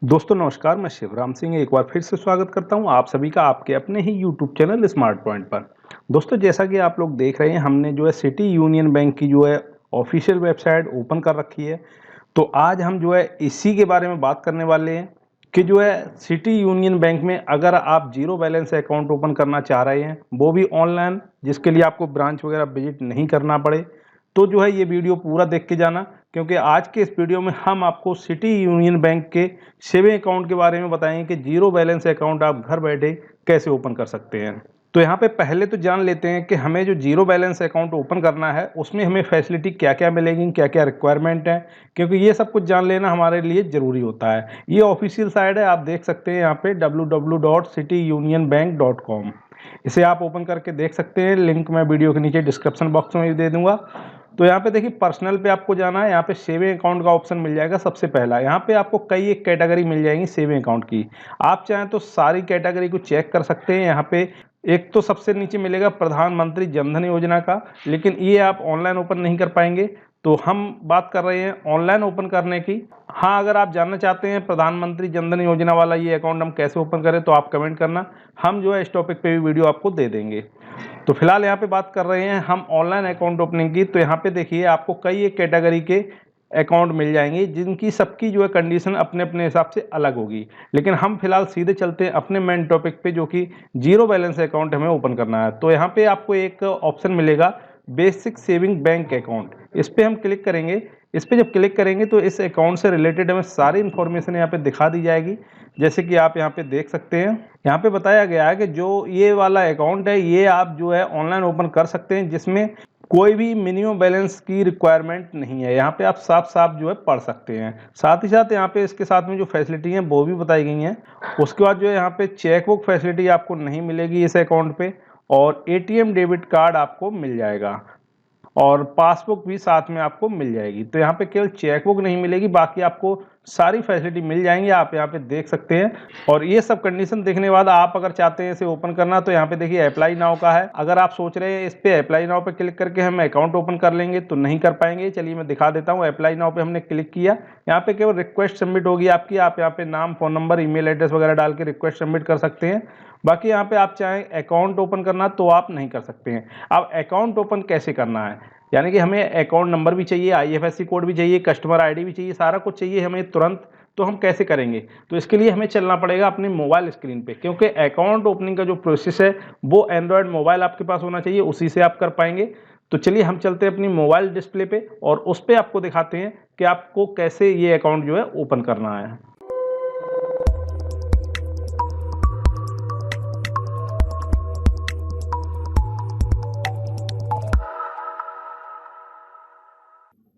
दोस्तों नमस्कार, मैं शिवराम सिंह एक बार फिर से स्वागत करता हूं आप सभी का आपके अपने ही यूट्यूब चैनल स्मार्ट पॉइंट पर। दोस्तों जैसा कि आप लोग देख रहे हैं, हमने जो है सिटी यूनियन बैंक की जो है ऑफिशियल वेबसाइट ओपन कर रखी है। तो आज हम जो है इसी के बारे में बात करने वाले हैं कि जो है सिटी यूनियन बैंक में अगर आप जीरो बैलेंस अकाउंट ओपन करना चाह रहे हैं, वो भी ऑनलाइन, जिसके लिए आपको ब्रांच वगैरह विजिट नहीं करना पड़े, तो जो है ये वीडियो पूरा देख के जाना, क्योंकि आज के इस वीडियो में हम आपको सिटी यूनियन बैंक के सेविंग अकाउंट के बारे में बताएंगे कि जीरो बैलेंस अकाउंट आप घर बैठे कैसे ओपन कर सकते हैं। तो यहाँ पे पहले तो जान लेते हैं कि हमें जो जीरो बैलेंस अकाउंट ओपन करना है उसमें हमें फैसिलिटी क्या क्या मिलेगी, क्या क्या रिक्वायरमेंट है, क्योंकि ये सब कुछ जान लेना हमारे लिए ज़रूरी होता है। ये ऑफिशियल साइट है, आप देख सकते हैं यहाँ पे www.cityunionbank.com। इसे आप ओपन करके देख सकते हैं, लिंक मैं वीडियो के नीचे डिस्क्रिप्शन बॉक्स में भी दे दूंगा। तो यहाँ पे देखिए पर्सनल पे आपको जाना है, यहाँ पे सेविंग अकाउंट का ऑप्शन मिल जाएगा सबसे पहला। यहाँ पे आपको कई एक कैटेगरी मिल जाएंगी सेविंग अकाउंट की, आप चाहें तो सारी कैटेगरी को चेक कर सकते हैं। यहाँ पे एक तो सबसे नीचे मिलेगा प्रधानमंत्री जनधन योजना का, लेकिन ये आप ऑनलाइन ओपन नहीं कर पाएंगे, तो हम बात कर रहे हैं ऑनलाइन ओपन करने की। हाँ, अगर आप जानना चाहते हैं प्रधानमंत्री जनधन योजना वाला ये अकाउंट हम कैसे ओपन करें, तो आप कमेंट करना, हम जो है इस टॉपिक पे भी वीडियो आपको दे देंगे। तो फिलहाल यहाँ पे बात कर रहे हैं हम ऑनलाइन अकाउंट ओपनिंग की। तो यहाँ पे देखिए आपको कई एक कैटेगरी के अकाउंट मिल जाएंगे, जिनकी सबकी जो है कंडीशन अपने अपने हिसाब से अलग होगी, लेकिन हम फिलहाल सीधे चलते हैं अपने मेन टॉपिक पे, जो कि जीरो बैलेंस अकाउंट हमें ओपन करना है। तो यहाँ पे आपको एक ऑप्शन मिलेगा बेसिक सेविंग बैंक अकाउंट, इस पर हम क्लिक करेंगे। इस पर जब क्लिक करेंगे तो इस अकाउंट से रिलेटेड हमें सारी इन्फॉर्मेशन यहाँ पे दिखा दी जाएगी, जैसे कि आप यहाँ पे देख सकते हैं। यहाँ पे बताया गया है कि जो ये वाला अकाउंट है ये आप जो है ऑनलाइन ओपन कर सकते हैं, जिसमें कोई भी मिनिमम बैलेंस की रिक्वायरमेंट नहीं है। यहाँ पे आप साफ साफ जो है पढ़ सकते हैं। साथ ही साथ यहाँ पे इसके साथ में जो फैसिलिटी है वो भी बताई गई हैं। उसके बाद जो है यहाँ पे चेकबुक फैसिलिटी आपको नहीं मिलेगी इस अकाउंट पे, और एटीएम डेबिट कार्ड आपको मिल जाएगा, और पासबुक भी साथ में आपको मिल जाएगी। तो यहाँ पे केवल चेकबुक नहीं मिलेगी, बाकी आपको सारी फैसिलिटी मिल जाएंगी, आप यहाँ पे देख सकते हैं। और ये सब कंडीशन देखने के बाद आप अगर चाहते हैं इसे ओपन करना, तो यहाँ पे देखिए अप्लाई नाउ का है। अगर आप सोच रहे हैं इस पे अप्लाई नाउ पे क्लिक करके हम अकाउंट ओपन कर लेंगे, तो नहीं कर पाएंगे। चलिए मैं दिखा देता हूँ। अप्लाई नाउ पे हमने क्लिक किया, यहाँ पे केवल रिक्वेस्ट सबमिट होगी आपकी, आप यहाँ पे नाम, फोन नंबर, ईमेल एड्रेस वगैरह डाल के रिक्वेस्ट सबमिट कर सकते हैं। बाकी यहाँ पे आप चाहें अकाउंट ओपन करना तो आप नहीं कर सकते हैं। अब अकाउंट ओपन कैसे करना है, यानी कि हमें अकाउंट नंबर भी चाहिए, आईएफएससी कोड भी चाहिए, कस्टमर आईडी भी चाहिए, सारा कुछ चाहिए हमें तुरंत। तो हम कैसे करेंगे, तो इसके लिए हमें चलना पड़ेगा अपनी मोबाइल स्क्रीन पे, क्योंकि अकाउंट ओपनिंग का जो प्रोसेस है वो एंड्रॉयड मोबाइल आपके पास होना चाहिए, उसी से आप कर पाएंगे। तो चलिए हम चलते हैं अपनी मोबाइल डिस्प्ले पे और उस पर आपको दिखाते हैं कि आपको कैसे ये अकाउंट जो है ओपन करना है।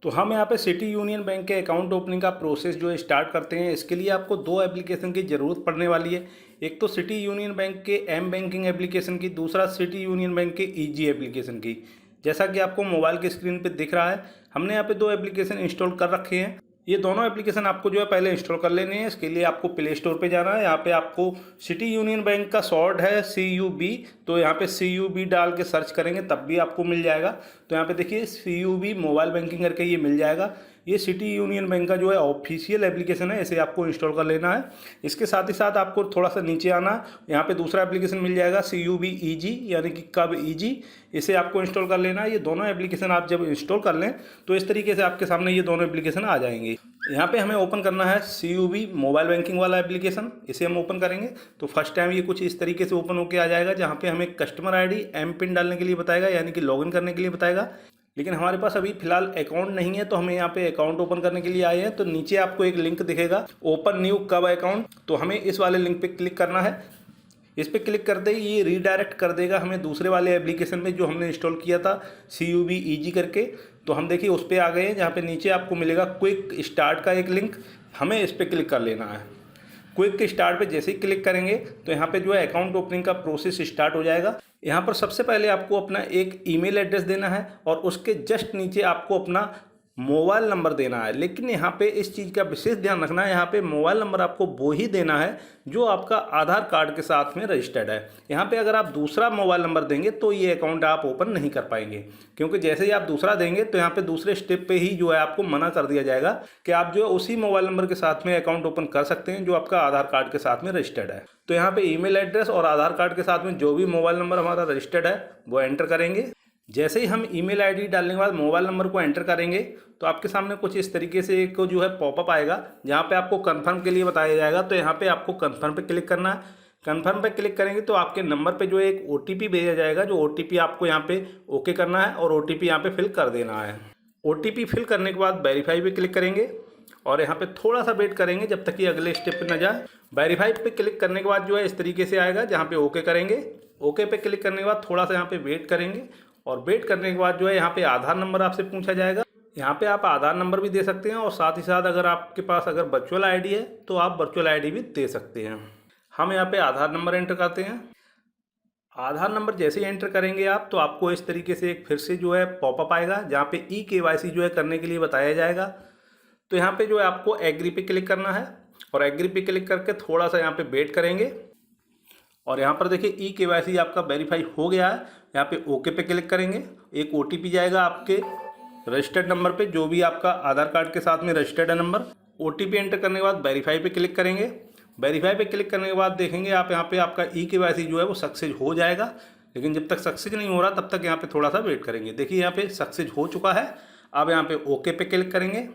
तो हम यहाँ पे सिटी यूनियन बैंक के अकाउंट ओपनिंग का प्रोसेस जो है स्टार्ट करते हैं। इसके लिए आपको दो एप्लीकेशन की ज़रूरत पड़ने वाली है। एक तो सिटी यूनियन बैंक के एम बैंकिंग एप्लीकेशन की, दूसरा सिटी यूनियन बैंक के ईजी एप्लीकेशन की। जैसा कि आपको मोबाइल की स्क्रीन पे दिख रहा है, हमने यहाँ पे दो एप्लीकेशन इंस्टॉल कर रखे हैं। ये दोनों एप्लीकेशन आपको जो है पहले इंस्टॉल कर लेने हैं। इसके लिए आपको प्ले स्टोर पे जाना है। यहाँ पे आपको सिटी यूनियन बैंक का शॉर्ट है CUB, तो यहाँ पे CUB डाल के सर्च करेंगे तब भी आपको मिल जाएगा। तो यहाँ पे देखिए CUB मोबाइल बैंकिंग करके ये मिल जाएगा। ये सिटी यूनियन बैंक का जो है ऑफिशियल एप्लीकेशन है, इसे आपको इंस्टॉल कर लेना है। इसके साथ ही साथ आपको थोड़ा सा नीचे आना, यहाँ पे दूसरा एप्लीकेशन मिल जाएगा CUB EG, यानी कि कब EG, इसे आपको इंस्टॉल कर लेना है। ये दोनों एप्लीकेशन आप जब इंस्टॉल कर लें तो इस तरीके से आपके सामने ये दोनों एप्लीकेशन आ जाएंगे। यहाँ पे हमें ओपन करना है CUB मोबाइल बैंकिंग वाला एप्लीकेशन, इसे हम ओपन करेंगे तो फर्स्ट टाइम ये कुछ इस तरीके से ओपन होकर आ जाएगा, जहाँ पे हमें कस्टमर आईडी एम पिन डालने के लिए बताएगा, यानी कि लॉगिन करने के लिए बताएगा। लेकिन हमारे पास अभी फिलहाल अकाउंट नहीं है, तो हमें यहाँ पे अकाउंट ओपन करने के लिए आए हैं। तो नीचे आपको एक लिंक दिखेगा, ओपन न्यू कब अकाउंट, तो हमें इस वाले लिंक पे क्लिक करना है। इस पर क्लिक करते ही ये रीडायरेक्ट कर देगा हमें दूसरे वाले एप्लीकेशन में जो हमने इंस्टॉल किया था CUB EG करके। तो हम देखिए उस पर आ गए हैं, जहाँ पे नीचे आपको मिलेगा क्विक स्टार्ट का एक लिंक, हमें इस पर क्लिक कर लेना है। क्विक स्टार्ट पे जैसे ही क्लिक करेंगे तो यहाँ पे जो है अकाउंट ओपनिंग का प्रोसेस स्टार्ट हो जाएगा। यहाँ पर सबसे पहले आपको अपना एक ईमेल एड्रेस देना है, और उसके जस्ट नीचे आपको अपना मोबाइल नंबर देना है। लेकिन यहाँ पे इस चीज़ का विशेष ध्यान रखना है, यहाँ पे मोबाइल नंबर आपको वो ही देना है जो आपका आधार कार्ड के साथ में रजिस्टर्ड है। यहाँ पे अगर आप दूसरा मोबाइल नंबर देंगे तो ये अकाउंट आप ओपन नहीं कर पाएंगे, क्योंकि जैसे ही आप दूसरा देंगे तो यहाँ पे दूसरे स्टेप पे ही जो है आपको मना कर दिया जाएगा कि आप जो है उसी मोबाइल नंबर के साथ में अकाउंट ओपन कर सकते हैं जो आपका आधार कार्ड के साथ में रजिस्टर्ड है। तो यहाँ पे ईमेल एड्रेस और आधार कार्ड के साथ में जो भी मोबाइल नंबर हमारा रजिस्टर्ड है वो एंटर करेंगे। जैसे ही हम ईमेल आईडी डालने के बाद मोबाइल नंबर को एंटर करेंगे तो आपके सामने कुछ इस तरीके से एक जो है पॉपअप आएगा जहाँ पे आपको कंफर्म के लिए बताया जाएगा। तो यहाँ पे आपको कंफर्म पे क्लिक करना है। कंफर्म पे क्लिक करेंगे तो आपके नंबर पे जो है एक OTP भेजा जाएगा, जो OTP आपको यहाँ पे ओके करना है और OTP यहाँ पे फिल कर देना है। OTP फिल करने के बाद वेरीफाई पे क्लिक करेंगे और यहाँ पे थोड़ा सा वेट करेंगे जब तक कि अगले स्टेप पे न जाए। वेरीफाई पे क्लिक करने के बाद जो है इस तरीके से आएगा जहाँ पे ओके करेंगे। ओके पे क्लिक करने के बाद थोड़ा सा यहाँ पे वेट करेंगे और वेट करने के बाद जो है यहाँ पे आधार नंबर आपसे पूछा जाएगा। यहाँ पे आप आधार नंबर भी दे सकते हैं और साथ ही साथ अगर आपके पास अगर वर्चुअल आईडी है तो आप वर्चुअल आईडी भी दे सकते हैं। हम यहाँ पे आधार नंबर एंटर करते हैं। आधार नंबर जैसे ही एंटर करेंगे आप तो आपको इस तरीके से एक फिर से जो है पॉपअप आएगा जहाँ पे eKYC जो है करने के लिए बताया जाएगा। तो यहाँ पे जो है आपको एग्री पे क्लिक करना है और एग्री पे क्लिक करके थोड़ा सा यहाँ पे वेट करेंगे और यहाँ पर देखिए eKYC आपका वेरीफाई हो गया है। यहाँ पे ओके पे क्लिक करेंगे। एक OTP जाएगा आपके रजिस्टर्ड नंबर पे जो भी आपका आधार कार्ड के साथ में रजिस्टर्ड है नंबर। OTP एंटर करने के बाद वेरीफाई पे क्लिक करेंगे। वेरीफाई पे क्लिक करने के बाद देखेंगे आप यहाँ पे आपका eKYC जो है वो सक्सेस हो जाएगा। लेकिन जब तक सक्सेस नहीं हो रहा तब तक यहाँ पे थोड़ा सा वेट करेंगे। देखिए यहाँ पे सक्सेस हो चुका है। अब यहाँ पे ओके पे क्लिक करेंगे।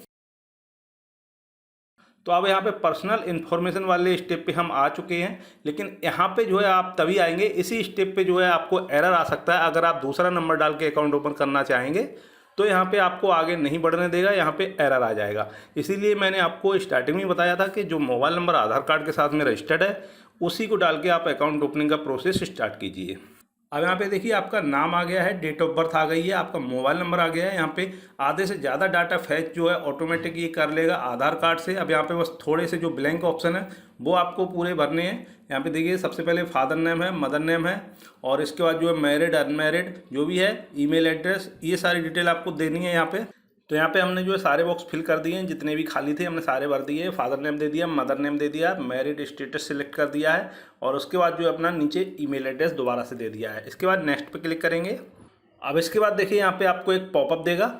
तो अब यहाँ पे पर्सनल इन्फॉर्मेशन वाले स्टेप पे हम आ चुके हैं। लेकिन यहाँ पे जो है आप तभी आएंगे, इसी स्टेप पे जो है आपको एरर आ सकता है। अगर आप दूसरा नंबर डाल के अकाउंट ओपन करना चाहेंगे तो यहाँ पे आपको आगे नहीं बढ़ने देगा, यहाँ पे एरर आ जाएगा। इसीलिए मैंने आपको स्टार्टिंग में बताया था कि जो मोबाइल नंबर आधार कार्ड के साथ में रजिस्टर्ड है उसी को डाल के आप अकाउंट ओपनिंग का प्रोसेस स्टार्ट कीजिए। अब यहाँ पे देखिए आपका नाम आ गया है, डेट ऑफ बर्थ आ गई है, आपका मोबाइल नंबर आ गया है। यहाँ पे आधे से ज़्यादा डाटा फैच जो है ऑटोमेटिक ये कर लेगा आधार कार्ड से। अब यहाँ पे बस थोड़े से जो ब्लैंक ऑप्शन है वो आपको पूरे भरने हैं। यहाँ पे देखिए सबसे पहले फादर नेम है, मदर नेम है और इसके बाद जो है मैरिड अनमैरिड जो भी है, ईमेल एड्रेस, ये सारी डिटेल आपको देनी है यहाँ पे। तो यहाँ पे हमने जो है सारे बॉक्स फिल कर दिए हैं, जितने भी खाली थे हमने सारे भर दिए। फादर नेम दे दिया, मदर नेम दे दिया, मैरिड स्टेटस सिलेक्ट कर दिया है और उसके बाद जो है अपना नीचे ईमेल एड्रेस दोबारा से दे दिया है। इसके बाद नेक्स्ट पे क्लिक करेंगे। अब इसके बाद देखिए यहाँ पे आपको एक पॉपअप देगा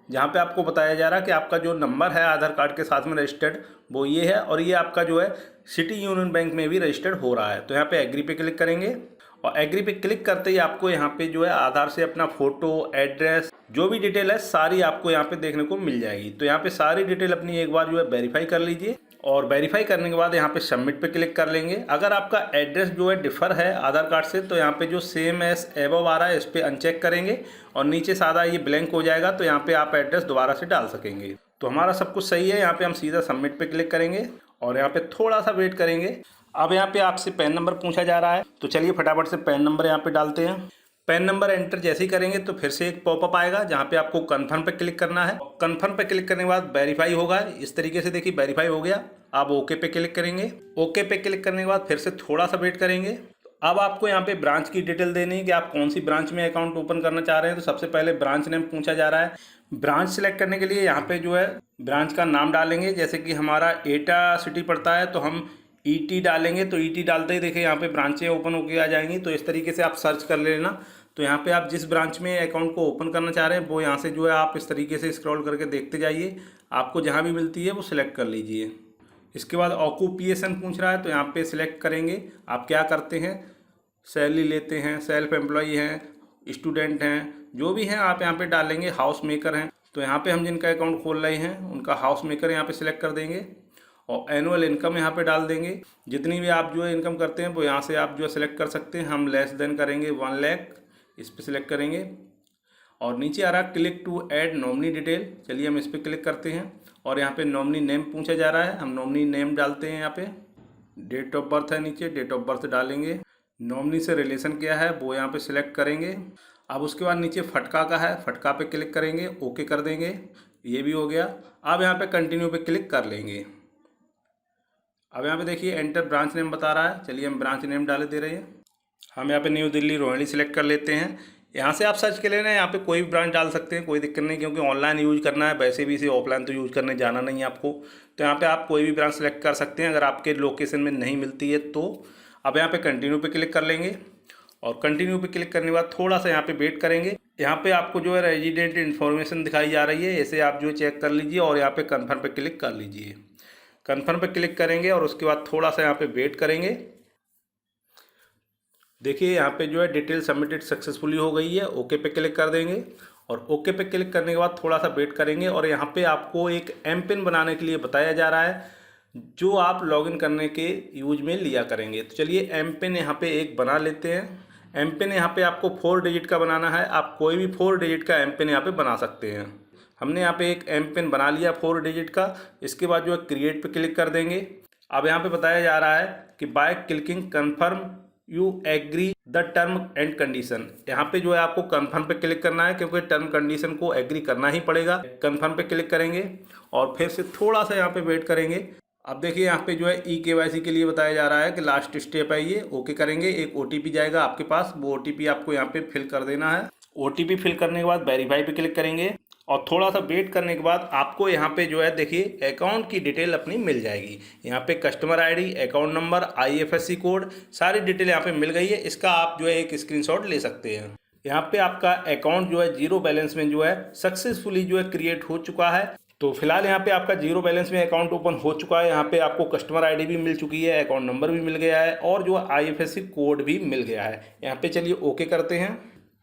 जहाँ पे आपको बताया जा रहा है कि आपका जो नंबर है आधार कार्ड के साथ में रजिस्टर्ड वो ये है और ये आपका जो है सिटी यूनियन बैंक में भी रजिस्टर्ड हो रहा है। तो यहाँ पे एग्री पे क्लिक करेंगे और एग्री पे क्लिक करते ही आपको यहाँ पे जो है आधार से अपना फोटो, एड्रेस, जो भी डिटेल है सारी आपको यहाँ पे देखने को मिल जाएगी। तो यहाँ पे सारी डिटेल अपनी एक बार जो है वेरीफाई कर लीजिए और वेरीफाई करने के बाद यहाँ पे सबमिट पे क्लिक कर लेंगे। अगर आपका एड्रेस जो है डिफर है आधार कार्ड से तो यहाँ पे जो सेम एज एबव आ रहा है इस पर अनचेक करेंगे और नीचे सादा ये ब्लैंक हो जाएगा। तो यहाँ पे आप एड्रेस दोबारा से डाल सकेंगे। तो हमारा सब कुछ सही है। यहाँ पे हम सीधा सबमिट पे क्लिक करेंगे और यहाँ पे थोड़ा सा वेट करेंगे। अब यहाँ पे आपसे पैन नंबर पूछा जा रहा है तो चलिए फटाफट से पैन नंबर यहाँ पे डालते हैं। पैन नंबर एंटर जैसे ही करेंगे तो फिर से एक पॉपअप आएगा जहाँ पे आपको कंफर्म पे क्लिक करना है। कंफर्म पे क्लिक करने के बाद वेरीफाई होगा। इस तरीके से देखिए वेरीफाई हो गया। आप ओके पे क्लिक करेंगे। ओके पे क्लिक करने के बाद फिर से थोड़ा सा वेट करेंगे। अब आपको यहाँ पे ब्रांच की डिटेल देनी है कि आप कौन सी ब्रांच में अकाउंट ओपन करना चाह रहे हैं। तो सबसे पहले ब्रांच नेम पूछा जा रहा है। ब्रांच सेलेक्ट करने के लिए यहाँ पे जो है ब्रांच का नाम डालेंगे। जैसे कि हमारा एटा सिटी पड़ता है तो हम ET डालेंगे। तो ET डालते ही देखिए यहाँ पे ब्रांचें ओपन होकर आ जाएंगी। तो इस तरीके से आप सर्च कर लेना। तो यहाँ पे आप जिस ब्रांच में अकाउंट को ओपन करना चाह रहे हैं वो यहाँ से जो है आप इस तरीके से स्क्रॉल करके देखते जाइए। आपको जहाँ भी मिलती है वो सिलेक्ट कर लीजिए। इसके बाद ऑक्यूपेशन पूछ रहा है तो यहाँ पे सिलेक्ट करेंगे आप क्या करते हैं, सैलरी लेते हैं, सेल्फ एम्प्लॉई हैं, स्टूडेंट हैं, जो भी हैं आप यहाँ पे डालेंगे। हाउस मेकर हैं तो यहाँ पे हम जिनका अकाउंट खोल रहे हैं उनका हाउस मेकर यहाँ पे सिलेक्ट कर देंगे और एनुअल इनकम यहाँ पे डाल देंगे। जितनी भी आप जो है इनकम करते हैं वो यहाँ से आप जो है सिलेक्ट कर सकते हैं। हम लेस देन करेंगे 1 लाख, इस पर सिलेक्ट करेंगे और नीचे आ रहा है click to add nominee detail. चलिए हम इस पर क्लिक करते हैं और यहाँ पे नॉमिनी नेम पूछा जा रहा है। हम नॉमिनी नेम डालते हैं। यहाँ पे डेट ऑफ बर्थ है, नीचे डेट ऑफ बर्थ डालेंगे। नॉमिनी से रिलेशन क्या है वो यहाँ पे सिलेक्ट करेंगे। अब उसके बाद नीचे फटका का है, फटका पे क्लिक करेंगे, ओके कर देंगे, ये भी हो गया। अब यहाँ पे कंटिन्यू पे क्लिक कर लेंगे। अब यहाँ पे देखिए एंटर ब्रांच नेम बता रहा है। चलिए हम ब्रांच नेम डाले दे रहे हैं। हम यहाँ पे न्यू दिल्ली रोहिणी सिलेक्ट कर लेते हैं। यहाँ से आप सर्च कर लेना, यहाँ पे कोई भी ब्रांच डाल सकते हैं, कोई दिक्कत नहीं, क्योंकि ऑनलाइन यूज करना है, वैसे भी इसे ऑफलाइन तो यूज करने जाना नहीं है आपको। तो यहाँ पे आप कोई भी ब्रांच सेलेक्ट कर सकते हैं अगर आपके लोकेशन में नहीं मिलती है तो। अब यहाँ पे कंटिन्यू पे क्लिक कर लेंगे और कंटिन्यू पे क्लिक करने के बाद थोड़ा सा यहाँ पे वेट करेंगे। यहाँ पे आपको जो है रेजिडेंट इन्फॉर्मेशन दिखाई जा रही है, इसे आप जो चेक कर लीजिए और यहाँ पे कन्फर्म पे क्लिक कर लीजिए। कन्फर्म पे क्लिक करेंगे और उसके बाद थोड़ा सा यहाँ पे वेट करेंगे। देखिए यहाँ पे जो है डिटेल सबमिटेड सक्सेसफुली हो गई है, ओके पे क्लिक कर देंगे और ओके पे क्लिक करने के बाद थोड़ा सा वेट करेंगे। और यहाँ पे आपको एक एम पिन बनाने के लिए बताया जा रहा है जो आप लॉगिन करने के यूज में लिया करेंगे। तो चलिए एम पिन यहाँ पे एक बना लेते हैं। एम पिन यहाँ पे आपको 4 डिजिट का बनाना है, आप कोई भी 4 डिजिट का एम पिन यहाँ पे बना सकते हैं। हमने यहाँ पे एक एम पिन बना लिया 4 डिजिट का। इसके बाद जो है क्रिएट पे क्लिक कर देंगे। अब यहाँ पे बताया जा रहा है कि by clicking confirm you agree the term and condition. यहाँ पे जो है आपको कन्फर्म पे क्लिक करना है, क्योंकि टर्म कंडीशन को एग्री करना ही पड़ेगा। कन्फर्म पे क्लिक करेंगे और फिर से थोड़ा सा यहाँ पे वेट करेंगे। अब देखिए यहाँ पे जो है eKYC के लिए बताया जा रहा है कि लास्ट स्टेप है ये, ओके करेंगे। एक OTP जाएगा आपके पास, वो OTP आपको यहाँ पे फिल कर देना है। OTP फिल करने के बाद वेरीफाई पे क्लिक करेंगे और थोड़ा सा वेट करने के बाद आपको यहाँ पे जो है देखिए अकाउंट की डिटेल अपनी मिल जाएगी। यहाँ पे customer ID, account number, IFSC code, सारी डिटेल यहाँ पे मिल गई है। इसका आप जो है एक स्क्रीनशॉट ले सकते हैं। यहाँ पे आपका अकाउंट जो है जीरो बैलेंस में जो है सक्सेसफुली जो है क्रिएट हो चुका है। तो फिलहाल यहाँ पे आपका जीरो बैलेंस में अकाउंट ओपन हो चुका है। यहाँ पे आपको कस्टमर ID भी मिल चुकी है, अकाउंट नंबर भी मिल गया है और जो IFSC कोड भी मिल गया है। यहाँ पे चलिए ओके करते हैं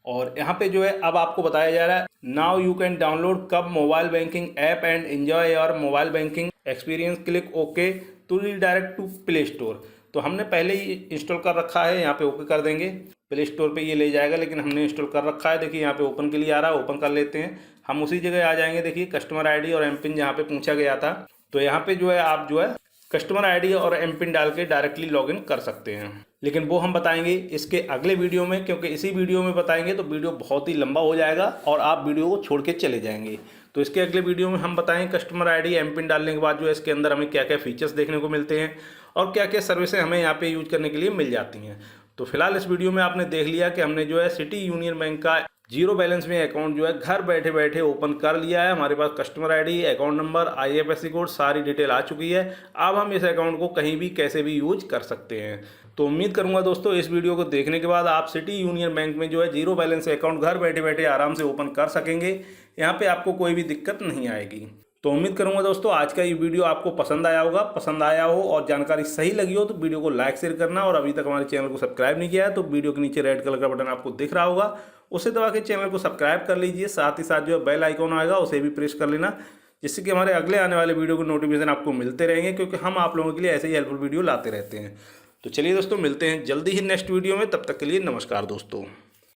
और यहाँ पे जो है अब आपको बताया जा रहा है नाउ यू कैन डाउनलोड कब mobile banking app and enjoy your mobile banking experience, click okay to redirect to play store. तो हमने पहले ही इंस्टॉल कर रखा है, यहाँ पे ओके कर देंगे। प्ले स्टोर पे ये ले जाएगा, लेकिन हमने इंस्टॉल कर रखा है। देखिए यहाँ पे ओपन के लिए आ रहा है, ओपन कर लेते हैं। हम उसी जगह आ जाएंगे, देखिए कस्टमर ID और एम पिन जहाँ पे पूछा गया था। तो यहाँ पे जो है आप जो है कस्टमर ID और एम पिन डाल के डायरेक्टली लॉगिन कर सकते हैं, लेकिन वो हम बताएंगे इसके अगले वीडियो में, क्योंकि इसी वीडियो में बताएंगे तो वीडियो बहुत ही लंबा हो जाएगा और आप वीडियो को छोड़ के चले जाएंगे। तो इसके अगले वीडियो में हम बताएंगे कस्टमर ID एम पिन डालने के बाद जो है इसके अंदर हमें क्या क्या फीचर्स देखने को मिलते हैं और क्या क्या सर्विसें हमें यहाँ पे यूज करने के लिए मिल जाती हैं। तो फिलहाल इस वीडियो में आपने देख लिया कि हमने जो है सिटी यूनियन बैंक का जीरो बैलेंस में अकाउंट जो है घर बैठे बैठे ओपन कर लिया है। हमारे पास customer ID, account number, IFSC code, सारी डिटेल आ चुकी है। अब हम इस अकाउंट को कहीं भी कैसे भी यूज कर सकते हैं। तो उम्मीद करूंगा दोस्तों इस वीडियो को देखने के बाद आप सिटी यूनियन बैंक में जो है जीरो बैलेंस अकाउंट घर बैठे बैठे आराम से ओपन कर सकेंगे। यहाँ पे आपको कोई भी दिक्कत नहीं आएगी। तो उम्मीद करूंगा दोस्तों आज का ये वीडियो आपको पसंद आया होगा। पसंद आया हो और जानकारी सही लगी हो तो वीडियो को लाइक शेयर करना, और अभी तक हमारे चैनल को सब्सक्राइब नहीं किया है तो वीडियो के नीचे रेड कलर का बटन आपको दिख रहा होगा, उसे दबा के चैनल को सब्सक्राइब कर लीजिए। साथ ही साथ जो है बेल आइकॉन आएगा उसे भी प्रेस कर लेना, जिससे कि हमारे अगले आने वाले वीडियो के नोटिफिकेशन आपको मिलते रहेंगे, क्योंकि हम आप लोगों के लिए ऐसे ही हेल्पफुल वीडियो लाते रहते हैं। तो चलिए दोस्तों मिलते हैं जल्दी ही नेक्स्ट वीडियो में, तब तक के लिए नमस्कार दोस्तों।